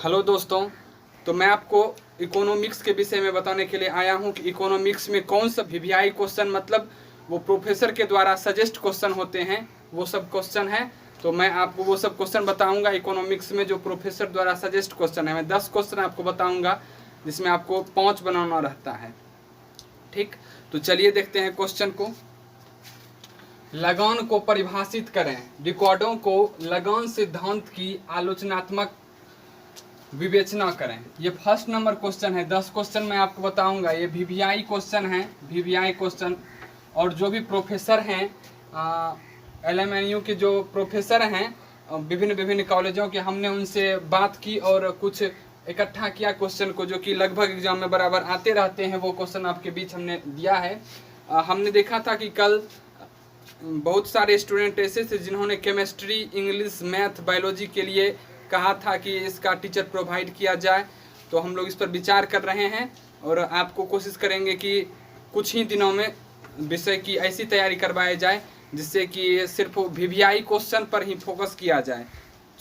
Hello दोस्तों, तो मैं आपको इकोनॉमिक्स के विषय में बताने के लिए आया हूं कि इकोनॉमिक्स में कौन सा वीवीआई क्वेश्चन, मतलब वो प्रोफेसर के द्वारा सजेस्ट क्वेश्चन होते हैं, वो सब क्वेश्चन है। तो मैं आपको वो सब क्वेश्चन बताऊंगा इकोनॉमिक्स में जो प्रोफेसर द्वारा सजेस्ट क्वेश्चन है। मैं 10 क्वेश्चन आपको बताऊंगा जिसमें आपको 5 बनाना रहता है। ठीक, तो चलिए देखते हैं क्वेश्चन को। लगान को परिभाषित करें। रिकॉर्डों को लगान सिद्धांत की आलोचनात्मक विवेचना करें। ये फर्स्ट नंबर क्वेश्चन है। 10 क्वेश्चन मैं आपको बताऊंगा। ये वीवीआई क्वेश्चन है, वीवीआई क्वेश्चन। और जो भी प्रोफेसर हैं एलएमएनयू के जो प्रोफेसर हैं विभिन्न विभिन्न कॉलेजों के, हमने उनसे बात की और कुछ इकट्ठा किया क्वेश्चन को, जो कि लगभग एग्जाम में बराबर आते रहते हैं। वो क्वेश्चन आपके बीच हमने दिया है। हमने देखा था कि कल बहुत सारे स्टूडेंट ऐसे थे जिन्होंने केमिस्ट्री, इंग्लिश, मैथ, बायोलॉजी के लिए कहा था कि इसका टीचर प्रोवाइड किया जाए। तो हम लोग इस पर विचार कर रहे हैं और आपको कोशिश करेंगे कि कुछ ही दिनों में विषय की ऐसी तैयारी करवाई जाए जिससे कि सिर्फ वीवीआई क्वेश्चन पर ही फोकस किया जाए।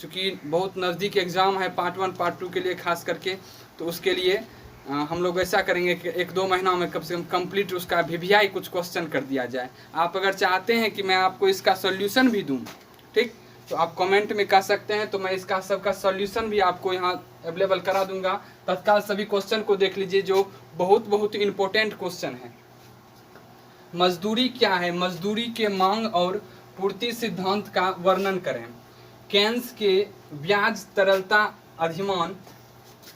चूँकि बहुत नज़दीक एग्ज़ाम है पार्ट 1 पार्ट 2 के लिए खास करके, तो उसके लिए हम लोग ऐसा करेंगे कि 1-2 महीनों में कम से कम कंप्लीट उसका वीवीआई कुछ क्वेश्चन कर दिया जाए। आप अगर चाहते हैं कि मैं आपको इसका सॉल्यूशन भी दूं, ठीक, तो आप कमेंट में कह सकते हैं, तो मैं इसका सबका सॉल्यूशन भी आपको यहाँ अवेलेबल करा दूंगा। तत्काल सभी क्वेश्चन को देख लीजिए जो बहुत इम्पोर्टेंट क्वेश्चन है। मजदूरी क्या है? मजदूरी के मांग और पूर्ति सिद्धांत का वर्णन करें। केन्स के ब्याज तरलता अधिमान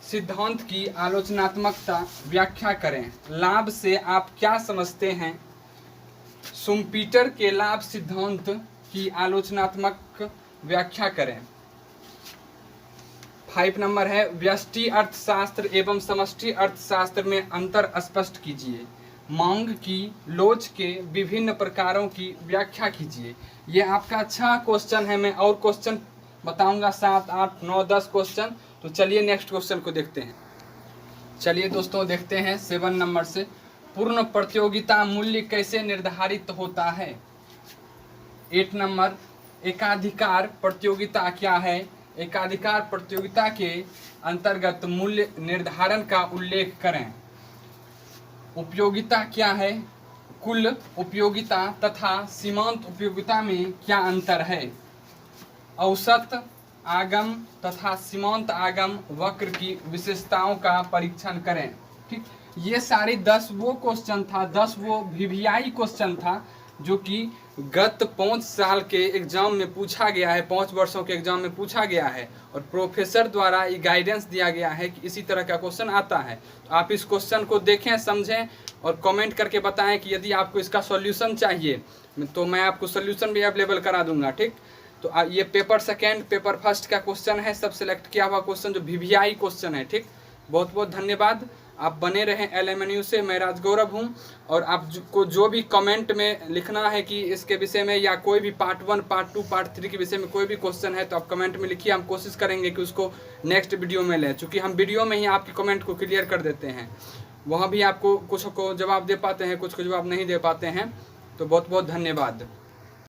सिद्धांत की आलोचनात्मकता व्याख्या करें। लाभ से आप क्या समझते हैं? शुम्पीटर के लाभ सिद्धांत की आलोचनात्मक व्याख्या करें। 5 नंबर है, व्यष्टि अर्थशास्त्र एवं समष्टि अर्थशास्त्र में अंतर स्पष्ट कीजिए। मांग की लोच के विभिन्न प्रकारों की व्याख्या कीजिए। ये आपका अच्छा क्वेश्चन है। मैं और क्वेश्चन बताऊंगा 7, 8, 9, 10 क्वेश्चन। तो चलिए नेक्स्ट क्वेश्चन को देखते हैं। चलिए दोस्तों देखते हैं 7 नंबर से। पूर्ण प्रतियोगिता मूल्य कैसे निर्धारित होता है? 8 नंबर, एकाधिकार प्रतियोगिता क्या है? एकाधिकार प्रतियोगिता के अंतर्गत मूल्य निर्धारण का उल्लेख करें। उपयोगिता क्या है? कुल उपयोगिता तथा सीमांत उपयोगिता में क्या अंतर है? औसत आगम तथा सीमांत आगम वक्र की विशेषताओं का परीक्षण करें। ठीक, ये सारे 10 वो क्वेश्चन था, 10 वो वीवीआई क्वेश्चन था जो कि गत 5 साल के एग्जाम में पूछा गया है, 5 वर्षों के एग्जाम में पूछा गया है और प्रोफेसर द्वारा ये गाइडेंस दिया गया है कि इसी तरह का क्वेश्चन आता है। तो आप इस क्वेश्चन को देखें, समझें और कमेंट करके बताएं कि यदि आपको इसका सॉल्यूशन चाहिए तो मैं आपको सॉल्यूशन भी अवेलेबल करा दूंगा। ठीक, तो ये पेपर सेकेंड, पेपर फर्स्ट का क्वेश्चन है, सब सिलेक्ट किया हुआ क्वेश्चन जो वीवीआई क्वेश्चन है। ठीक, बहुत धन्यवाद। आप बने रहें एलएमएनयू से। मैं राजगौरव हूं और आपको जो भी कमेंट में लिखना है कि इसके विषय में या कोई भी पार्ट 1, पार्ट 2, पार्ट 3 के विषय में कोई भी क्वेश्चन है तो आप कमेंट में लिखिए। हम कोशिश करेंगे कि उसको नेक्स्ट वीडियो में लें, चूँकि हम वीडियो में ही आपके कमेंट को क्लियर कर देते हैं। वहाँ भी आपको कुछ को जवाब दे पाते हैं, कुछ को जवाब नहीं दे पाते हैं। तो बहुत धन्यवाद।